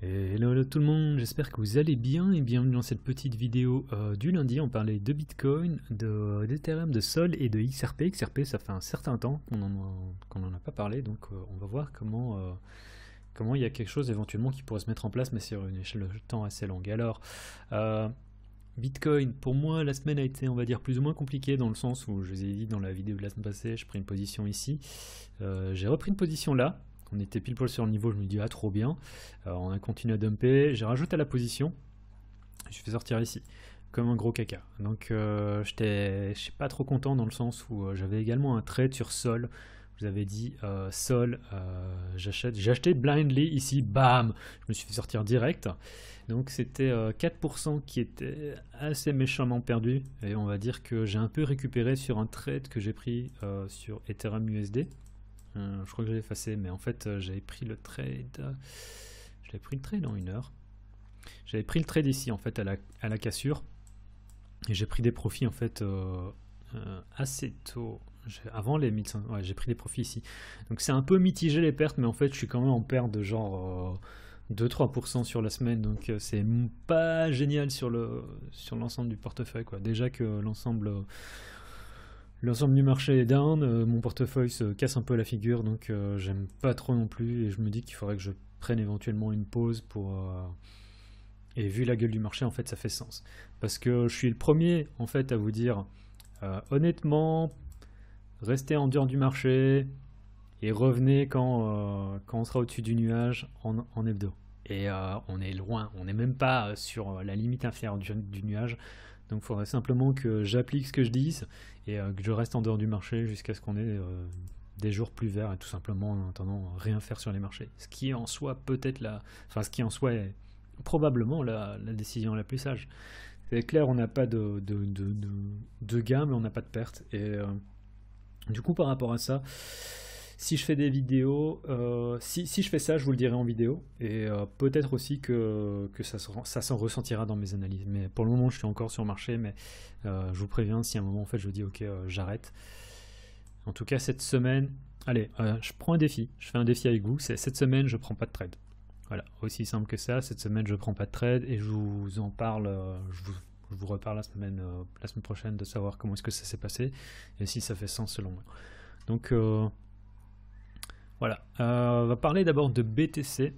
Hello, hello tout le monde, j'espère que vous allez bien et bienvenue dans cette petite vidéo du lundi. On parlait de Bitcoin, d'Ethereum, de Sol et de XRP. XRP, ça fait un certain temps qu'on n'en a pas parlé, donc on va voir comment il y a quelque chose éventuellement qui pourrait se mettre en place, mais sur une échelle de temps assez longue. Alors, Bitcoin, pour moi, la semaine a été, on va dire, plus ou moins compliquée dans le sens où, je vous ai dit dans la vidéo de la semaine passée, j'ai pris une position ici. J'ai repris une position là. On était pile poil sur le niveau, je me dis ah trop bien. On a continué à dumper, j'ai rajouté la position, je fais sortir ici, comme un gros caca. Donc je suis pas trop content dans le sens où j'avais également un trade sur Sol. Je vous avais dit Sol, j'ai acheté blindly ici, bam, je me suis fait sortir direct. Donc c'était 4% qui était assez méchamment perdu. Et on va dire que j'ai un peu récupéré sur un trade que j'ai pris sur Ethereum USD. Je crois que j'ai effacé, mais en fait j'avais pris le trade. Je l'avais pris le trade en 1 heure. J'avais pris le trade ici en fait à la cassure. Et j'ai pris des profits en fait assez tôt. Avant les 1500, ouais, j'ai pris des profits ici. Donc c'est un peu mitigé les pertes, mais en fait je suis quand même en perte de genre 2-3% sur la semaine. Donc c'est pas génial sur l'ensemble du portefeuille, quoi. Déjà que l'ensemble du marché est down, mon portefeuille se casse un peu la figure, donc j'aime pas trop non plus, et je me dis qu'il faudrait que je prenne éventuellement une pause pour... Et vu la gueule du marché, en fait, ça fait sens. Parce que je suis le premier, en fait, à vous dire, honnêtement, restez en dehors du marché, et revenez quand on sera au-dessus du nuage en hebdo. Et on est loin, on n'est même pas sur la limite inférieure du nuage. Donc il faudrait simplement que j'applique ce que je dis et que je reste en dehors du marché jusqu'à ce qu'on ait des jours plus verts et tout simplement en attendant rien faire sur les marchés. Ce qui en soit peut-être ce qui en soit est probablement la décision la plus sage. C'est clair, on n'a pas de gain, mais on n'a pas de perte. Et du coup, par rapport à ça, si je fais des vidéos, si je fais ça, je vous le dirai en vidéo, et peut-être aussi que ça s'en ressentira dans mes analyses. Mais pour le moment, je suis encore sur le marché, mais je vous préviens, si à un moment, en fait, je dis ok, j'arrête. En tout cas, cette semaine, allez, je prends un défi, je fais un défi avec vous, c'est cette semaine, je prends pas de trade. Voilà, aussi simple que ça, cette semaine, je prends pas de trade, et je vous en parle, je vous reparle la semaine prochaine de savoir comment est-ce que ça s'est passé, et si ça fait sens selon moi. Donc... voilà, on va parler d'abord de BTC.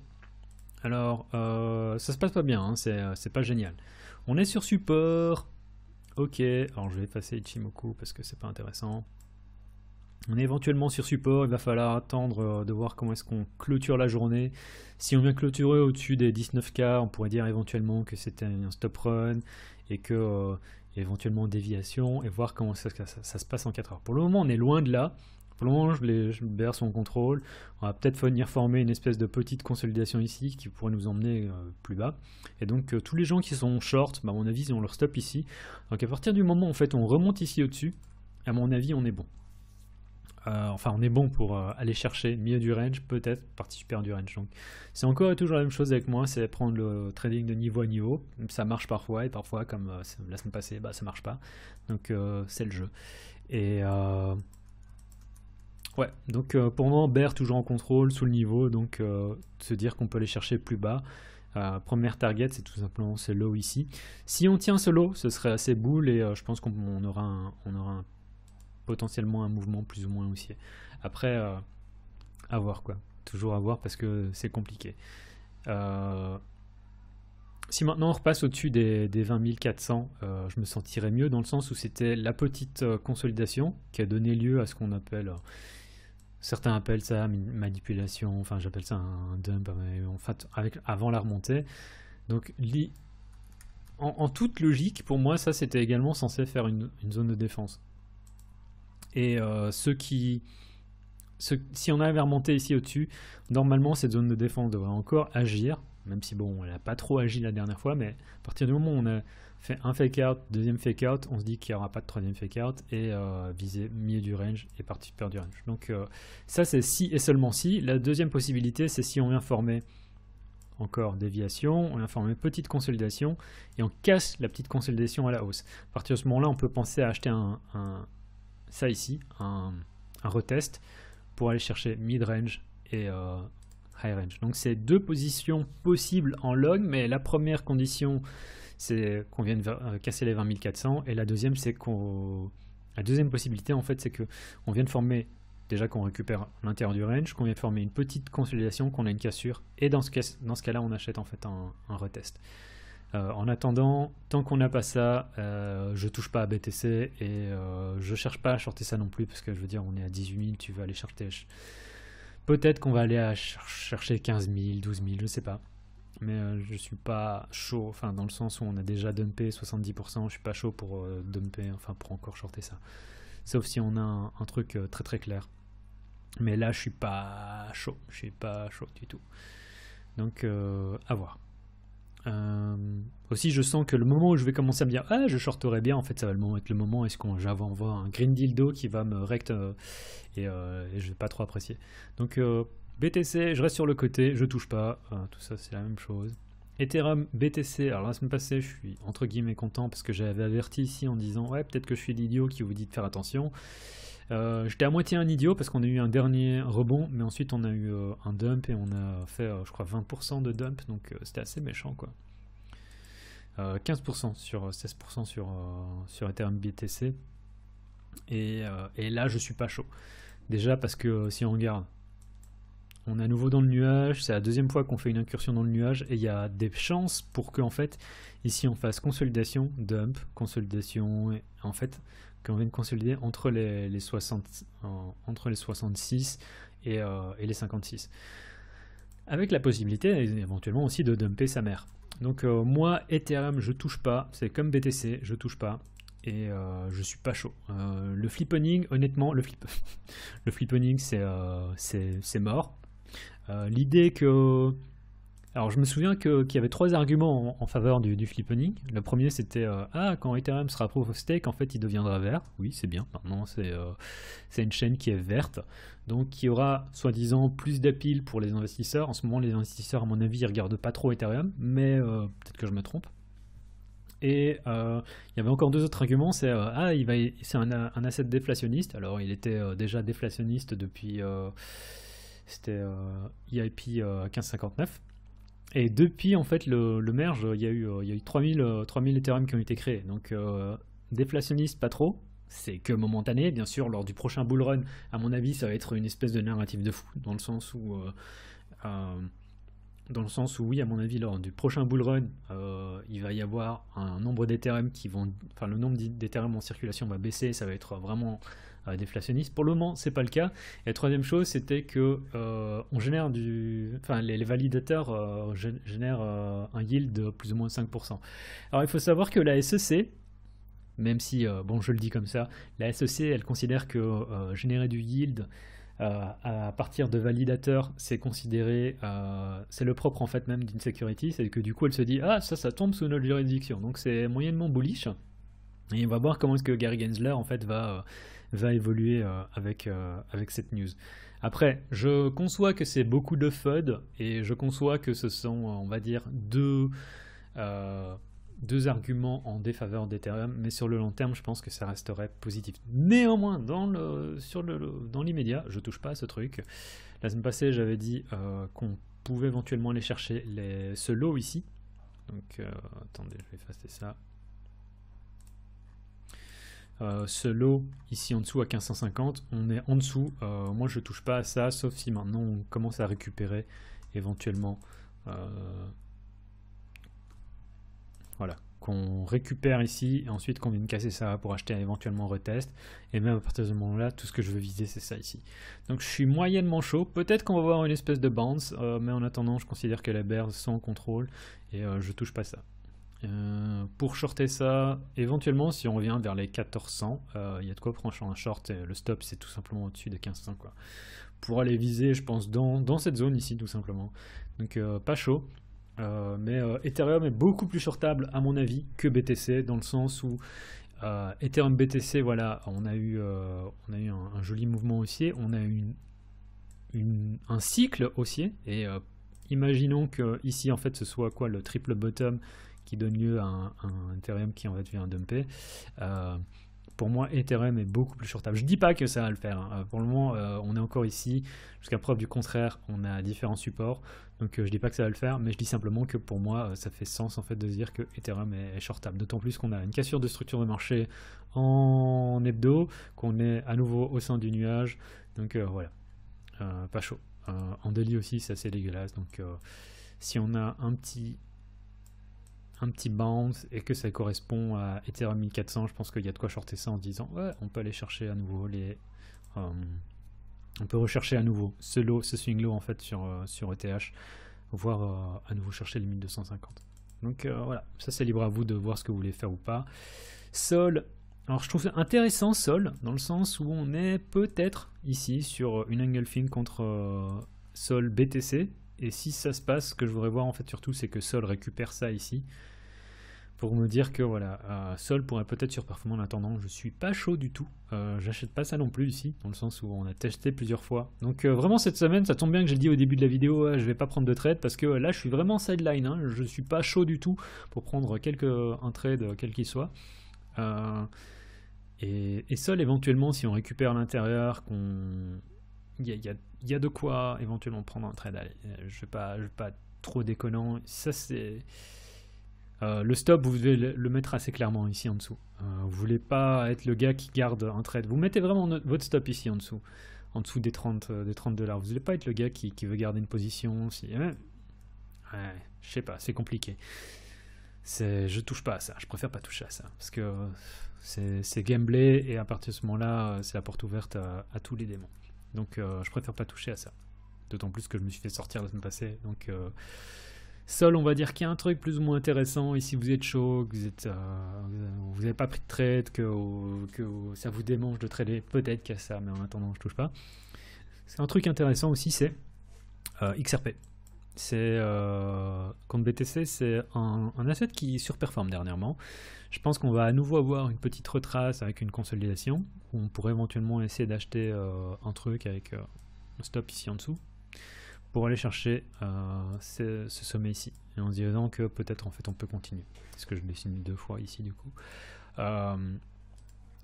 Alors, ça se passe pas bien, hein, c'est pas génial. On est sur support. Ok, alors je vais effacer Ichimoku parce que c'est pas intéressant. On est éventuellement sur support, il va falloir attendre de voir comment est-ce qu'on clôture la journée. Si on vient clôturer au-dessus des 19K, on pourrait dire éventuellement que c'était un stop run et que éventuellement déviation et voir comment ça se passe en 4 heures. Pour le moment, on est loin de là. Pour le moment, je berce son contrôle. On va peut-être venir former une espèce de petite consolidation ici qui pourrait nous emmener plus bas. Et donc, tous les gens qui sont short, à mon avis, ils ont leur stop ici. Donc, à partir du moment où en fait, on remonte ici au-dessus, à mon avis, on est bon. Enfin, on est bon pour aller chercher milieu du range, peut-être partie supérieure du range. Donc, c'est encore et toujours la même chose avec moi, c'est prendre le trading de niveau à niveau. Ça marche parfois, et parfois, comme la semaine passée, ça marche pas. Donc, c'est le jeu. Et... ouais, donc pour le moment, Bear toujours en contrôle, sous le niveau, donc se dire qu'on peut aller chercher plus bas. Première target, c'est tout simplement ce low ici. Si on tient ce low, ce serait assez bull et je pense qu'on aura potentiellement un mouvement plus ou moins haussier. Après, à voir quoi. Toujours à voir parce que c'est compliqué. Si maintenant on repasse au-dessus des 20 400, je me sentirais mieux dans le sens où c'était la petite consolidation qui a donné lieu à ce qu'on appelle... certains appellent ça manipulation, enfin j'appelle ça un dump, en fait, avant la remontée. Donc en toute logique, pour moi, ça c'était également censé faire une zone de défense. Et si on arrive à remonter ici au-dessus, normalement cette zone de défense devrait encore agir, même si bon, elle n'a pas trop agi la dernière fois, mais à partir du moment où on a fait un fake out, deuxième fake out, on se dit qu'il n'y aura pas de troisième fake out et viser milieu du range et partie supérieure du range. Donc ça c'est si et seulement si. La deuxième possibilité c'est si on vient former encore déviation, on vient former petite consolidation et on casse la petite consolidation à la hausse. À partir de ce moment là on peut penser à acheter ça ici, un retest pour aller chercher mid range et high range. Donc c'est deux positions possibles en log, mais la première condition c'est qu'on vienne casser les 20 400 et la deuxième c'est la deuxième possibilité en fait c'est que on vienne former, déjà qu'on récupère l'intérieur du range, qu'on vienne former une petite consolidation, qu'on a une cassure, et dans ce cas-là on achète en fait un retest. En attendant, tant qu'on n'a pas ça, je touche pas à BTC et je cherche pas à shorter ça non plus parce que je veux dire on est à 18 000, tu veux aller shorter, peut-être qu'on va aller à chercher 15 000, 12 000, je sais pas. Mais je suis pas chaud, enfin dans le sens où on a déjà dumpé 70%, je suis pas chaud pour dumper, enfin pour encore shorter ça. Sauf si on a un truc très très clair. Mais là je suis pas chaud du tout. Donc à voir. Aussi je sens que le moment où je vais commencer à me dire ah je shorterais bien, en fait ça va être le moment est-ce qu'on va avoir un green dildo qui va me rect et je vais pas trop apprécier. Donc BTC, je reste sur le côté, je touche pas, tout ça c'est la même chose. Ethereum, BTC, alors la semaine passée je suis entre guillemets content parce que j'avais averti ici en disant ouais peut-être que je suis l'idiot qui vous dit de faire attention. J'étais à moitié un idiot parce qu'on a eu un dernier rebond, mais ensuite on a eu un dump et on a fait je crois 20% de dump, donc c'était assez méchant quoi. 15% sur 16% sur Ethereum BTC et là je suis pas chaud. Déjà parce que si on regarde, on est à nouveau dans le nuage, c'est la deuxième fois qu'on fait une incursion dans le nuage et il y a des chances pour que en fait ici on fasse consolidation, dump, consolidation et en fait qu'on vienne consolider entre les 66 et les 56 avec la possibilité éventuellement aussi de dumper sa mère. Donc moi Ethereum je touche pas, c'est comme BTC, je touche pas. Et je suis pas chaud. Le flippening, honnêtement, le flippening c'est mort. L'idée que... Alors je me souviens qu'il y avait trois arguments en faveur du flippening. Le premier c'était quand Ethereum sera proof of stake, en fait il deviendra vert. Oui c'est bien, maintenant c'est une chaîne qui est verte. Donc il y aura soi-disant plus d'appeal pour les investisseurs. En ce moment les investisseurs à mon avis ils regardent pas trop Ethereum, mais peut-être que je me trompe. Et il y avait encore deux autres arguments, c'est c'est un asset déflationniste. Alors il était déjà déflationniste depuis c'était EIP 1559. Et depuis en fait le merge, il y a eu 3000 Ethereum qui ont été créés. Donc déflationniste pas trop, c'est que momentané. Bien sûr lors du prochain bull run, à mon avis ça va être une espèce de narrative de fou, dans le sens où oui, à mon avis, lors du prochain bull run, il va y avoir un nombre d'Ethereum le nombre d'Ethereum en circulation va baisser, ça va être vraiment déflationniste. Pour le moment, c'est pas le cas. Et la troisième chose, c'était que on génère les validateurs génèrent un yield de plus ou moins 5%. Alors, il faut savoir que la SEC, même si, je le dis comme ça, la SEC, elle considère que générer du yield à partir de validateurs, c'est considéré, c'est le propre en fait même d'une security, c'est que du coup elle se dit ça tombe sous notre juridiction, donc c'est moyennement bullish. Et on va voir comment est-ce que Gary Gensler en fait va évoluer avec cette news. Après, je conçois que c'est beaucoup de FUD et je conçois que ce sont, on va dire, deux arguments en défaveur d'Ethereum, mais sur le long terme, je pense que ça resterait positif. Néanmoins, dans l'immédiat, je touche pas à ce truc. La semaine passée, j'avais dit qu'on pouvait éventuellement aller chercher ce lot ici. Donc, attendez, je vais effacer ça. Ce lot ici en dessous à 1550, on est en dessous. Moi, je touche pas à ça, sauf si maintenant on commence à récupérer éventuellement. Voilà, qu'on récupère ici et ensuite qu'on vienne casser ça pour acheter éventuellement retest. Et même à partir de ce moment-là, tout ce que je veux viser, c'est ça ici. Donc je suis moyennement chaud. Peut-être qu'on va avoir une espèce de bounce, mais en attendant, je considère que les bears sont en contrôle et je touche pas ça. Pour shorter ça, éventuellement, si on revient vers les 1400, il y a de quoi prendre un short. Et le stop, c'est tout simplement au-dessus de 1500, quoi. Pour aller viser, je pense, dans cette zone ici, tout simplement. Donc pas chaud. Mais Ethereum est beaucoup plus shortable à mon avis que BTC, dans le sens où Ethereum BTC, voilà, on a eu un joli mouvement haussier, on a eu un cycle haussier, et imaginons que ici en fait ce soit quoi le triple bottom qui donne lieu à un Ethereum qui en fait vient dumper. pour moi, Ethereum est beaucoup plus shortable. Je dis pas que ça va le faire, hein. Pour le moment, on est encore ici. Jusqu'à preuve du contraire, on a différents supports. Donc je dis pas que ça va le faire, mais je dis simplement que pour moi, ça fait sens en fait de se dire que Ethereum est shortable. D'autant plus qu'on a une cassure de structure de marché en hebdo, qu'on est à nouveau au sein du nuage. Donc voilà, pas chaud. En daily aussi, c'est assez dégueulasse. Donc si on a un petit bounce et que ça correspond à Ethereum 1400, je pense qu'il y a de quoi shorter ça en se disant ouais, on peut aller chercher à nouveau on peut rechercher à nouveau ce swing low en fait sur ETH, voire à nouveau chercher les 1250. Donc voilà, ça c'est libre à vous de voir ce que vous voulez faire ou pas. Sol, alors je trouve ça intéressant Sol, dans le sens où on est peut-être ici sur une engulfing contre Sol BTC. Et si ça se passe, ce que je voudrais voir en fait surtout, c'est que Sol récupère ça ici, pour me dire que voilà, Sol pourrait peut-être surperformer en attendant. Je suis pas chaud du tout, j'achète pas ça non plus ici, dans le sens où on a testé plusieurs fois. Donc vraiment cette semaine, ça tombe bien que j'ai dit au début de la vidéo, je vais pas prendre de trade, parce que là je suis vraiment sideline, hein, je suis pas chaud du tout pour prendre un trade quel qu'il soit. Et Sol éventuellement, si on récupère l'intérieur, il y a de quoi éventuellement prendre un trade. Allez, je vais pas trop déconnant. Ça c'est le stop, vous devez le mettre assez clairement ici en dessous. Vous voulez pas être le gars qui garde un trade. Vous mettez vraiment votre stop ici en dessous des 30 $. Vous voulez pas être le gars qui veut garder une position. Ouais, je sais pas, c'est compliqué. Je touche pas à ça. Je préfère pas toucher à ça parce que c'est gameplay et à partir de ce moment-là, c'est la porte ouverte à tous les démons. Donc je préfère pas toucher à ça. D'autant plus que je me suis fait sortir la semaine passée. Donc Sol, on va dire qu'il y a un truc plus ou moins intéressant. Ici vous êtes chaud, que vous n'avez pas pris de trade, que ça vous démange de trader. Peut-être qu'il y a ça, mais en attendant je touche pas. C'est un truc intéressant aussi, c'est XRP. C'est contre BTC, c'est un asset qui surperforme dernièrement. Je pense qu'on va à nouveau avoir une petite retrace avec une consolidation, où on pourrait éventuellement essayer d'acheter un truc avec un stop ici en dessous, pour aller chercher ce sommet ici, et en se disant que peut-être en fait on peut continuer. C'est ce que je dessine 2 fois ici du coup.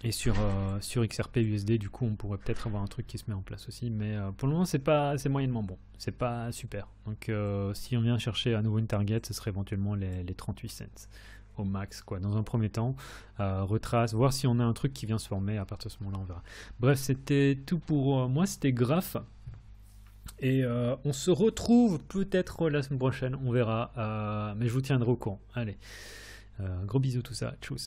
Et sur XRP USD, du coup, on pourrait peut-être avoir un truc qui se met en place aussi, mais pour le moment, c'est moyennement bon, c'est pas super. Donc, si on vient chercher à nouveau une target, ce serait éventuellement les 38 cents au max, quoi. Dans un premier temps, retrace, voir si on a un truc qui vient se former. À partir de ce moment-là, on verra. Bref, c'était tout pour moi. C'était Graph. Et on se retrouve peut-être la semaine prochaine, on verra. Mais je vous tiendrai au courant. Allez, gros bisous tout ça. Tchuss.